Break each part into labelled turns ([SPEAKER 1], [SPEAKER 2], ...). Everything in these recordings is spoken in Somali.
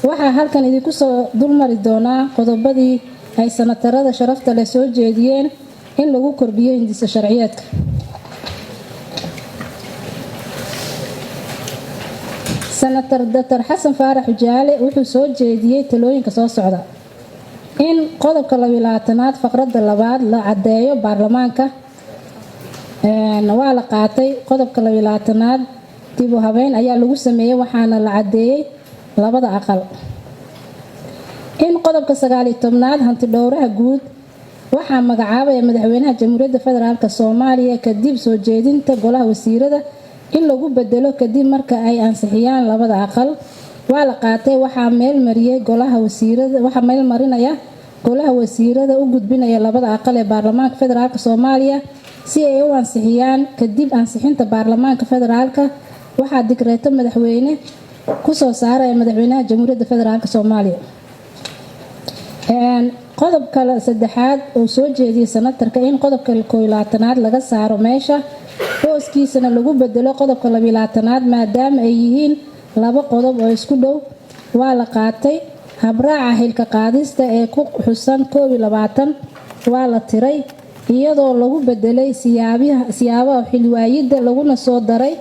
[SPEAKER 1] waxaa halkan idinku soo dulmari doonaa qodobadii ay sanatarada sharafta leh soo jeediyeen in lagu kordhiyo hindisa sharciyeedka. Senator Dr. Xasan Faarax Jaale wuxuu soo jeediyey talooyinka soo socda: in qodobka 22aad faqradda 2 la cadeeyo baarlamaanka waa la qaatay. qodobka 22aad dib u habeyn ayaa lagu sameeyay waxaana la cadeeyay labada aqal. in qodobka 19aad hanti dhowraha guud waxaa magacaabaya madaxweynaha Jamhuuriyadda Federaalka Soomaaliya kadib soo jeedinta golaha wasiirada in lagu bedelo kadib marka ay ansixiyaan labada aqal. waa la qaatay. waxaa meel marinaya golaha wasiirada u gudbinaya labada aqal ee baarlamaanka federaalka Soomaaliya si ay u ansixiyaan. kadib ansixinta baarlamaanka federaalka waxaa digreeto madaxweyne ku soo saaraya madaxweynaha Jamhuuriyadda Federaalka Soomaaliya. qodobka 3aad oo soo jeediyay senatarka in qodobka 21aad laga saaro meesha hooskiisana lagu bedelo qodobka 22aad maadaama ay yihiin laba qodob oo isku dhow. waa la qaatay. habraaca xilka qaadista ee ku xusan 22 waa la tiray iyadoo lagu bedelay siyaabaha xilwaayida laguna soo daray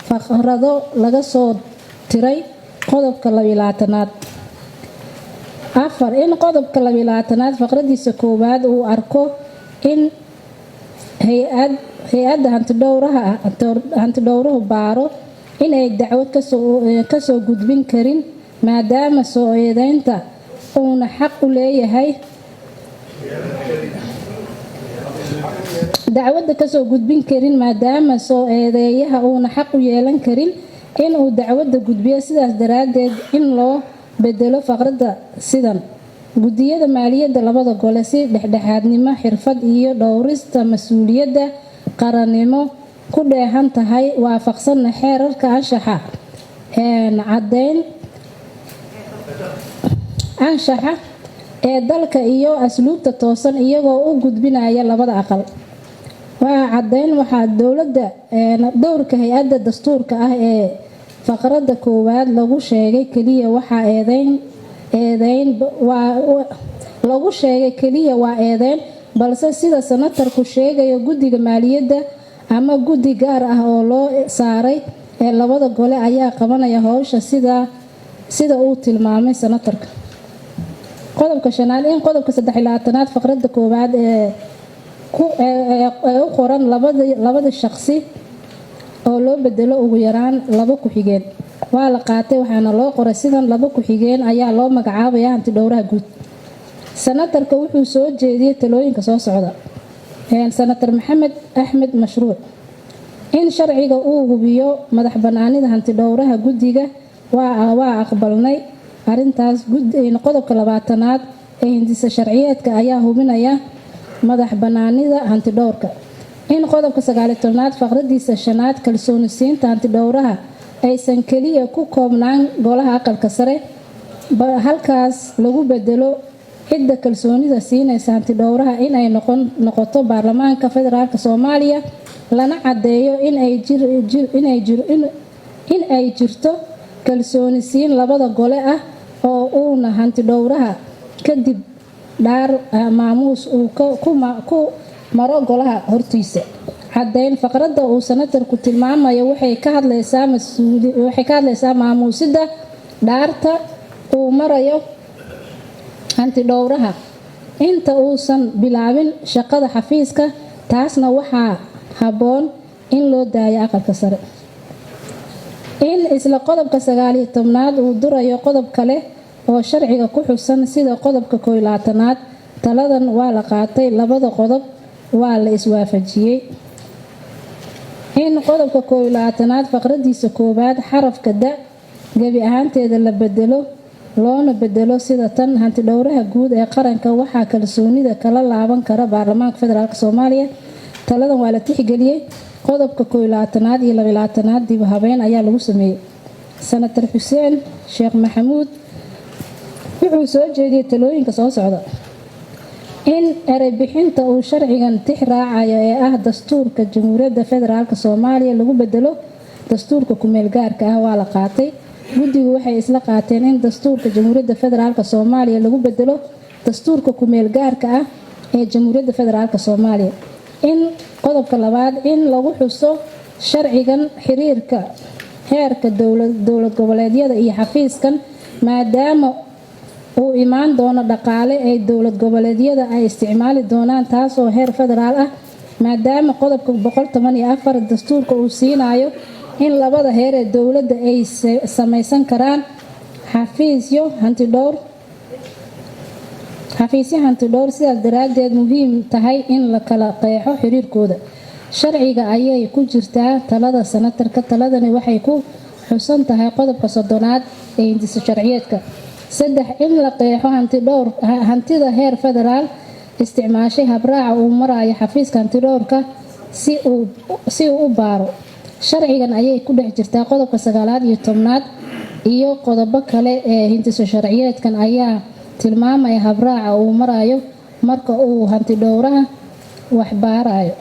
[SPEAKER 1] faqrado laga soo tiray qodobka 22aad. 4 in qodobka 22aad faqradiisa koowaad uu arko in hay-adda hantidhowruhu baaro inay dacwad kasoo gudbin karin maadaama soo eedeynta uuna xaq u leeyahay dacwadda kasoo gudbin karin maadaama soo eedeeyaha uuna xaq u yeelan karin inuu dacwadda gudbiyo. sidaas daraadeed in loo bedelo faqradda sidan: gudiyada maaliyadda labada gole si dhexdhexaadnimo, xirfad iyo dhowrista mas'uuliyadda qarannimo ku dheehan tahay waafaqsan xeerarka anshaxa ee dalka iyo asluubta toosan iyagoo u gudbinaya labada aqal. waa cadeyn waxaa dowladda dowrka hay-adda dastuurka ah ee faqradda koowaad lagu sheegay kaliya waa eedeyn balse sida senatarku sheegayo guddiga maaliyadda ama guddi gaar ah oo loo saaray ee labada gole ayaa qabanaya howsha sida uu tilmaamay senatarka. qodobka 5aad in qodobka 23aad faqradda koowaad ee u qoran labada shaqsi oo loo bedelo ugu yaraan 2 ku-xigeen. waa la qaatay waxaana loo qoray sidan: 2 ku-xigeen ayaa loo magacaabaya hanti dhowraha guud. senatarka wuxuu soo jeediyey talooyinka soo socda: senator Maxamed Axmed Mashruuc in sharciga uu hubiyo madax banaanida hanti dhowraha guddiga waa aqbalnay arintaas. qodobka 20aad ee hindisa sharciyeedka ayaa hubinaya madax banaanida hanti dhowrka. in qodobka 19aad faqradiisa 5aad kalsooni siinta hanti dhowraha aysan kaliya ku koobnaan golaha aqalka sare halkaas lagu bedelo cidda kalsoonida siinaysa hanti dhowraha inay noqoto baarlamaanka federaalka Soomaaliya lana cadeeyo in ay jirto kalsooni siin labada gole ah oo uuna hanti dhowraha kadib dhaar maamuus uu ku maro golaha hortiisa. cadeyn faqradda uu senatarku tilmaamayo waxay ka hadlaysaa maamuusida dhaarta uu marayo hanti dhowraha inta uusan bilaabin shaqada xafiiska. taasna waxaa habboon in loo daayo aqalka sare. in isla qodobka 19aad uu durayo qodob kale oo sharciga ku xusan sida qodobka 21aad. taladan waa la qaatay. labada qodob waa la iswaafajiyey. in qodobka 21aad faqradiisa koowaad xarafka da gabi ahaanteeda la bedelo loona bedelo sida tan: hanti dhowraha guud ee qaranka waxaa kalsoonida kala laaban kara baarlamaanka federaalka Soomaaliya. taladan waa la tixgeliyey. qodobka 21aad iyo 22aad dib u habeyn ayaa lagu sameeyay. senator Xuseen Sheekh Maxamuud wuxuu soo jeediyey talooyinka soo socda: in eray bixinta uu sharcigan tix raacayo ee ah dastuurka Jamhuuriyadda Federaalka Soomaaliya lagu bedelo dastuurka ku meel gaarka ah. waa la qaatay. guddigu waxay isla qaateen in dastuurka jamhuuriyadda federaalk soomaaliya lagu bedelo dastuurka ku-meel gaarka ah ee jamhuuriyadda federaalk soomaaliya. In qodobka labaad in lagu xuso sharcigan xiriirka heerka dowlad goboleedyada iyo xafiiskan maadaama uu imaan doono dhaqaale ay dowlad goboleedyada ay isticmaali doonaan taasoo heer federaal ah maadaama qodobka 114 dastuurka uu siinayo in labada heer ee dowladda ay samaysan karaan xafiisyo hantidhowr sidaas daraaddeed muhiim tahay in la kala qeexo xiriirkooda. Sharciga ayay ku jirtaa talada sanatarka. Taladani waxay ku xusan tahay qodobka 30aad ee hindisa sharciyeedka. 3 in la qeexo hantida heer federaal isticmaashay habraaca uu marayo xafiiska hantidhowrka si uu u baaro. Sharcigan ayay ku dhex jirtaa qodobka 9aad iyo 10aad iyo qodobo kale ee hindisa sharciyeedkan ayaa tilmaamaya habraaca uu marayo marka uu hantidhowraha wax baarayo.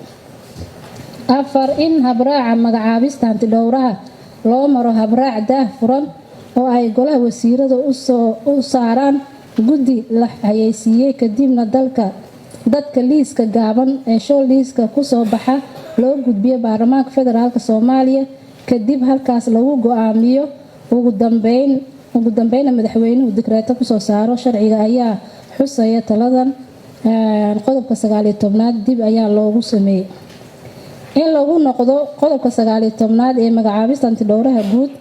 [SPEAKER 1] 4 in habraaca magacaabista hantidhowraha loo maro habraac daahfuran oo ay golaha wasiirada u saaraan guddi la hayeysiiyey kadibna dadka liiska gaaban ee show liiska kusoo baxa loo gudbiyo baarlamaanka federaalk soomaaliya kadib halkaas lagu go'aamiyo ugu dambeyn madaxweynuhu dekreeto kusoo saaro. Sharciga ayaa xusaya taladan qodobka 19aad dib ayaa loogu sameeyey. In lagu noqdo qodobka 19aad ee magacaabista hantidhowraha guud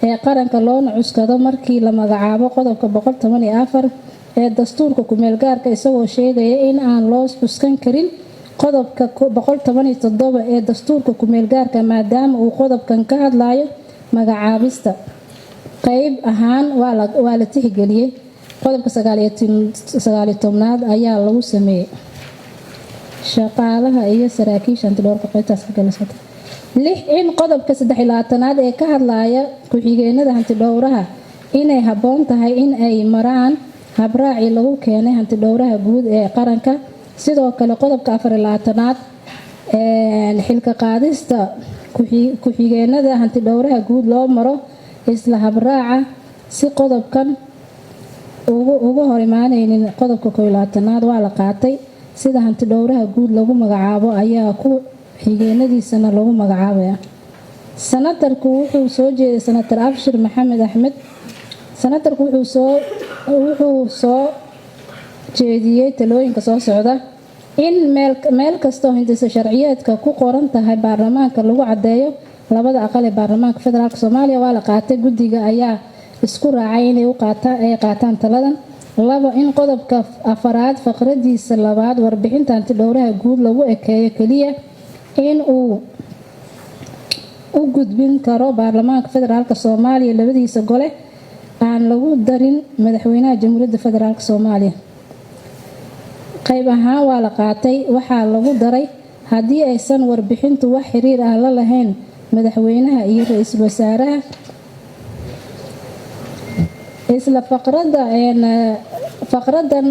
[SPEAKER 1] ee qaranka loona cuskado markii la magacaabo qodobka 114 ee dastuurka ku-meel gaarka isagoo sheegaya in aan loo cuskan karin qodobka 117 ee dastuurka ku-meel gaarka maadaama uu qodobkan ka hadlayo magacaabista. qayb ahaan waa la tixgeliyey. Qodobka 19aad ayaa lagu sameeyey shaqaalaha iyo saraakiisha hantidhowrka qaybtaas ka kala socota. 6 in qodobka 23aad ee ka hadlaya ku-xigeenada hantidhowraha inay habboon tahay in ay maraan habraacii lagu keenay hantidhowraha guud ee qaranka. Sidoo kale qodobka 24aad xilka qaadista ku-xigeenada hantidhowraha guud loo maro isla habraaca si qodobkan ugu hor imaanaynin qodobka 21aad waa la qaatay. Sida hantidhowraha guud lagu magacaabo ayaa ku xigeenadiisana lagu magacaabaya. Sanatarku wuxuu soo jeeday Sanatar Abshir Maxamed Axmed. Sanatarku wuxuu soo jeediyey talooyinka soo socda in meel kastoo hindisa sharciyeedka ku qoran tahay baarlamaanka lagu cadeeyo labada aqal ee baarlamaanka federaalk soomaaliya waa la qaatay. Guddiga ayaa isku raacay inay qaataan taladan. 2 in qodobka 4aad faqradiisa 2aad warbixinta hantidhowraha guud lagu ekeeyo kaliya in uu u gudbin karo baarlamaanka federaalk soomaaliya labadiisa gole aan lagu darin madaxweynaha jamhuuriyadda federaalk soomaaliya. qayb ahaan waa la qaatay. Waxaa lagu daray haddii aysan warbixintu wax xiriir ah la lahayn madaxweynaha iyo ra-iisul wasaaraha. isla faqradan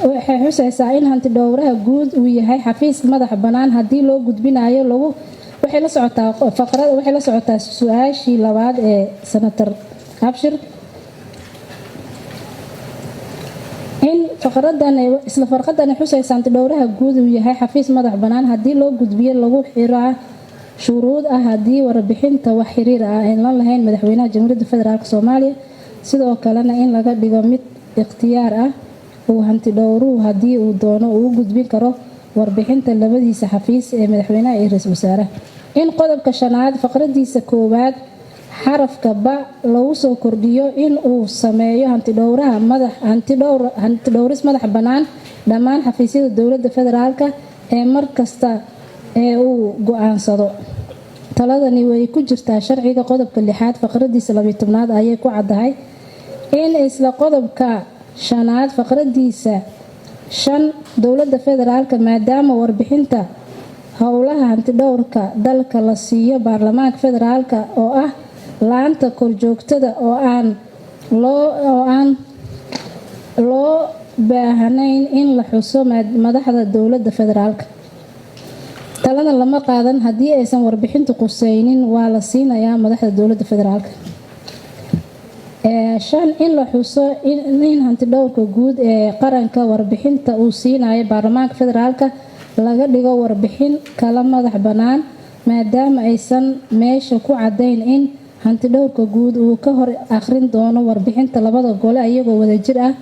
[SPEAKER 1] waxay xusaysaa in hantidhowraha guud uu yahay xafiis madax bannaan haddii loo gudbinayo waxay la socotaa su-aashii 2aad ee Sanatar Abshir. in isla faqradan xusaysaa hantidhowraha guud uu yahay xafiis madax bannaan haddii loo gudbiyo lagu xiraa shuruud ah haddii warbixinta wax xiriir ah aan la lahayn madaxweynaha jamhuuriyadda federaalk soomaaliya. Sidoo kalena in laga dhigo mid ikhtiyaar ah uu hantidhowruhu haddii uu doono uu gudbin karo warbixinta labadiisa xafiis ee madaxweynaha iyo ra-iisul wasaaraha. In qodobka 5aad faqradiisa 1aad xarafka ba lagu soo kordhiyo in uu sameeyo hantidhowris madax bannaan dhammaan xafiisyada dowladda federaalk ee markasta ee uu go'aansado. taladani way ku jirtaa sharciga qodobka 6aad faqradiisa 12aad ayay ku caddahay. In isla qodobka 5aad faqradiisa 5 dowladda federaalk maadaama warbixinta howlaha hantidhowrka dalka la siiyo baarlamaanka federaalk oo ah laanta korjoogtada oo aan loo baahnayn in la xuso madaxda dowladda federaalk. taladan lama qaadan haddii aysan warbixintu qusaynin waa la siinayaa madaxda dowladda federaalk. shan in la xuso in hantidhowrka guud ee qaranka warbixinta uu siinayo baarlamaanka federaalka laga dhigo warbixin kala madax bannaan maadaama aysan meesha ku cadayn in hantidhowrka guud uu ka hor akhrin doono warbixinta labada gole iyagoo wadajir ah.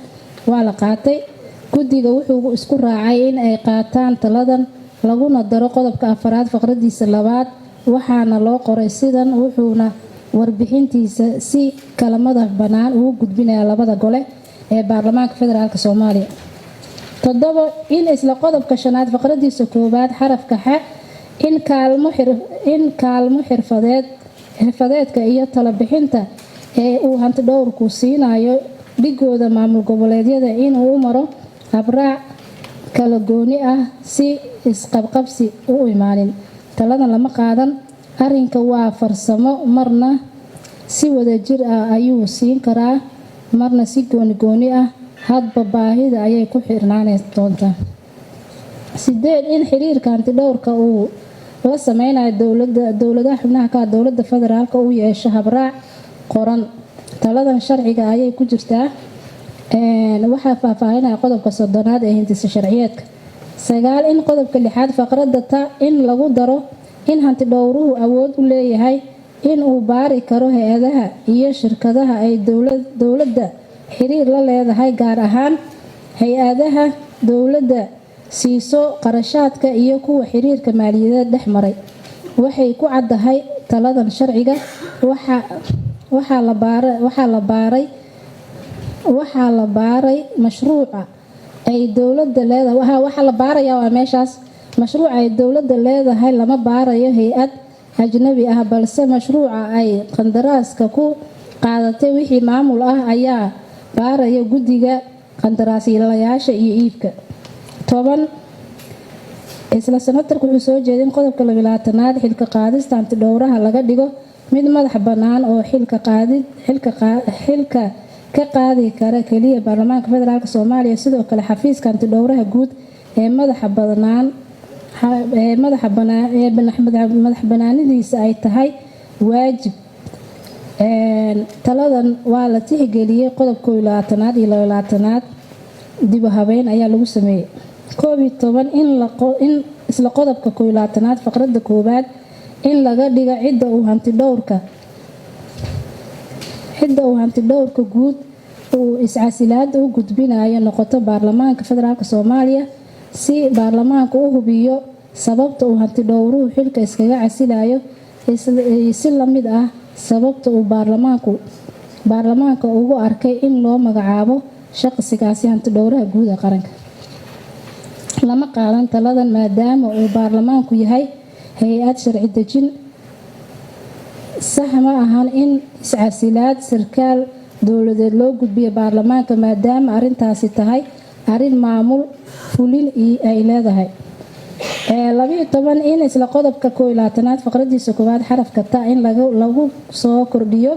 [SPEAKER 1] waa la qaatay. guddiga wuxuu isku raacay in ay qaataan taladan laguna daro qodobka 4 faqradiisa 2 waxaana loo qoray sidan, wuxuuna warbixintiisa si kala madax bannaan ugu gudbinayaa labada gole ee baarlamaanka federaalka Soomaaliya. 7 in isla qodobka 5 faqradiisa 1 xarafka x in kaalmo xirfadeedka iyo talo bixinta ee uu hantidhowrku siinayo dhigooda maamul goboleedyada inuu u maro habraac kala gooni ah si isqabqabsi u imaanin. taladan lama qaadan. arrinka waa farsamo, marna si wadajir ah ayuu siin karaa, marna si gooni ah, hadba baahida ayay ku xirnaan doontaa. 8 in xiriirka hantidhowrka uu la sameynayo dowladaha xubnaha ka dowladda federaalka uu yeesho habraac qoran. taladan sharciga ayay ku jirtaa. waxaa faahfaahinaya qodobka 3 ee hindisa sharciyeedka. 9 in qodobka 6 faqradda ta in lagu daro in hantidhowruhu awood u leeyahay in uu baari karo hay-adaha iyo shirkadaha ay dowladda xiriir la leedahay, gaar ahaan hay-adaha dowladda siiso qarashaadka iyo kuwa xiriirka maaliyadeed dhex maray. waxay ku caddahay taladan sharciga. waxaa la baaray mashruuca ay dowladda leedahay. waxaa la baarayaa waa meeshaas. mashruuca ay dowladda leedahay lama baarayo hay-ad ajnabi ah, balse mashruuca ay qandaraaska ku qaadatay wixii maamul ah ayaa baaraya guddiga qandaraaslayaasha iyo iibka. 10 isla sanatarku wuxuu soo jeedin qodobka 22 xilka qaadista hantidhowraha laga dhigo mid madax bannaan oo xilka ka qaadi kara kaliya baarlamaanka federaalka Soomaaliya. sidoo kale xafiiska hantidhowraha guud ee madax bannaanidiisa ay tahay waajib. taladan waa la tixgeliyey qodobka 22 iyo 22 dib u habeyn ayaa lagu sameeyey. 11 in isla qodobka 22 faqradda 1 in laga dhigo cidda uu hantidhowrka guud uu iscasilaad u gudbinayo noqoto baarlamaanka federaalka Soomaaliya si baarlamaanku u hubiyo sababta uu hantidhowruhu xilka iskaga casilayo, si la mid ah sababta uu baarlamaanka ugu arkay in loo magacaabo shaqsigaasi hantidhowraha guud ee qaranka. lama qaadan taladan maadaama uu baarlamaanku yahay hay-ad sharci dejin. sax ma ahan in iscasilaad sarkaal dowladeed loo gudbiyo baarlamaanka maadaama arrintaasi tahay arrin maamul fulin ay leedahay. 12 in isla qodobka 22 faqradiisa 1 xarafka ta in lagu soo kordhiyo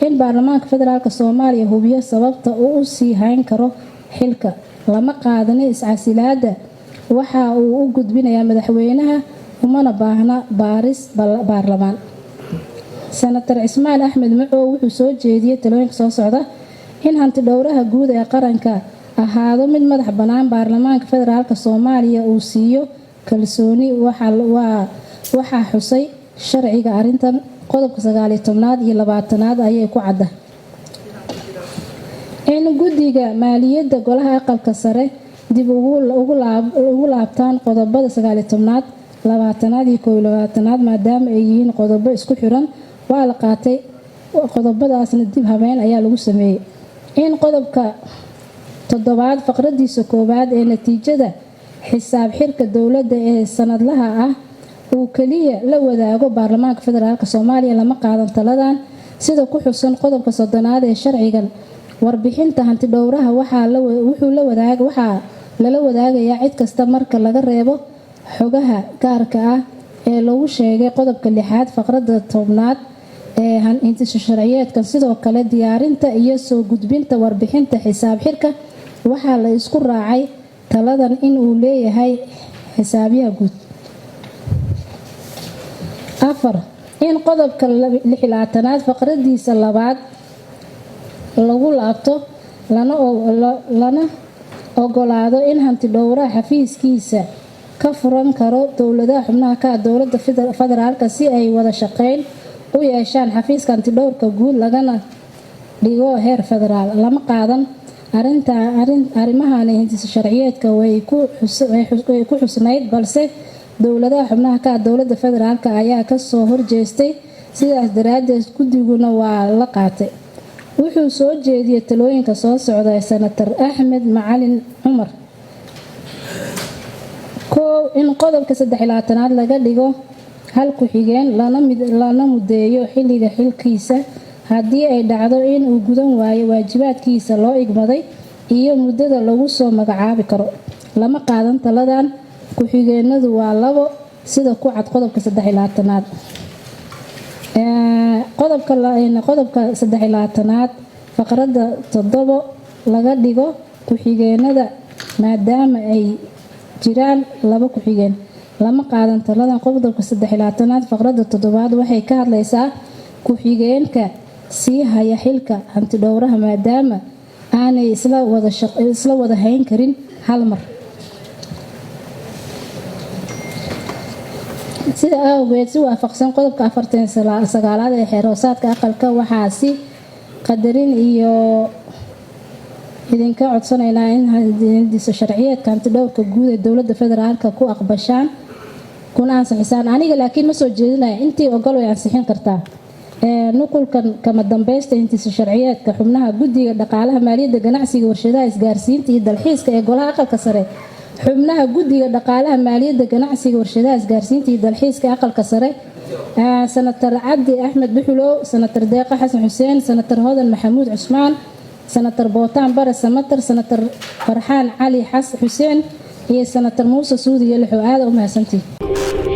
[SPEAKER 1] in baarlamaanka federaalka Soomaaliya hubiyo sababta uu u sii hayn karo xilka. lama qaadan iscasilaada waxa uu u gudbinayaa madaxweynaha, umana baahna baaris baarlamaan. senator Cismaan Axmed Macow wuxuu soo jeediyey talooyinka soo socda: in hantidhowraha guud ee qaranka ahaado mid madax bannaan, baarlamaanka federaalka Soomaaliya uu siiyo kalsooni. waxaa xusay sharciga arrintan qodobka 19 iyo 20 ayay ku cadda. in guddiga maaliyadda golaha aqalka sare dib ugu laabtaan qodobada 19, 20 iyo 21 maadaama ay yihiin qodobo isku xiran. waa la qaatay. qodobadaasna dib habeyn ayaa lagu sameeyey. in qodobka 7 faqradiisa 1 ee natiijada xisaab xirka dowladda ee sanadlaha ah uu kaliya la wadaago baarlamaanka federaalka Soomaaliya. lama qaadan taladan. sida ku xusan qodobka 30 ee sharcigan, warbixinta hantidhowraha waxaa lala wadaagayaa cid kasta marka laga reebo xogaha gaarka ah ee lagu sheegay qodobka 6 faqradda 10 ee hindisa sharciyeedka. sidoo kale diyaarinta iyo soo gudbinta warbixinta xisaab xirka waxaa la isku raacay taladan in uu leeyahay xisaabiyaha guud. 4 in qodobka 16 faqradiisa 2 lagu laabto lana ogolaado in hanti dhowraha xafiiskiisa ka furan karo dowladaha xubnaha ka dowladda federaalka si ay wada shaqeyn u yeeshaan xafiiska hanti dhowrka guud lagana dhigo heer federaal. lama qaadan arrimahan hindisa sharciyeedka way ku xusnayd, balse dowladaha xubnaha ka dowladda federaalka ayaa ka soo horjeestay. sidaas daraadeed guddiguna waa la qaatay. wuxuu soo jeediyay talooyinka soo socda senator Axmed Macalin Cumar. in qodobka 13aad laga dhigo hal ku xigeen lana mudeeyo xilliga xilkiisa haddii ay dhacdo in uu gudan waayo waajibaadkiisa loo igmaday iyo muddada lagu soo magacaabi karo. lama qaadan taladan. ku xigeenadu waa 2 sida ku cad qodobka 13aad. qodobka 13aad faqradda 7 laga dhigo ku xigeenada maadaama ay jiraan 2 ku xigeen. lama qaadan taladan. qodobka 13aad faqradda 7 waxay ka hadlaysaa ku xigeenka sii haya xilka hanti dhowraha maadaama aanay isla wada hayn karin hal mar. sida awgeed si waafaqsan qodobka 49aad ee xeeroosaadka aqalka waxaa si qadarin iyo idinka codsanaynaa in hindisa sharciyeedka hanti dhowrka guud ee dowladda federaalka ku aqbashaan kuna ansixisaan. aniga laakiin ma soo jeedinaya intii ogol way ansixin kartaa. nuqulkan kama dambaysta hindisa sharciyeedka xubnaha guddiga dhaqaalaha maaliyadda ganacsiga warshadaha isgaarsiinta iyo dalxiiska ee golaha aqalka sare. xubnaha guddiga dhaqaalaha maaliyadda ganacsiga warshadaha isgaarsiinta iyo dalxiiska aqalka sare: senator Cabdi Axmed Buxulow, senator Deeqa Xasan Xuseen, senator Hodan Maxamuud Cusmaan, senator Bootaan Bare Samatar, senator Farxaan Cali Xuseen iyo senator Muuse Suudi Yelixo. aad u mahadsantihiin.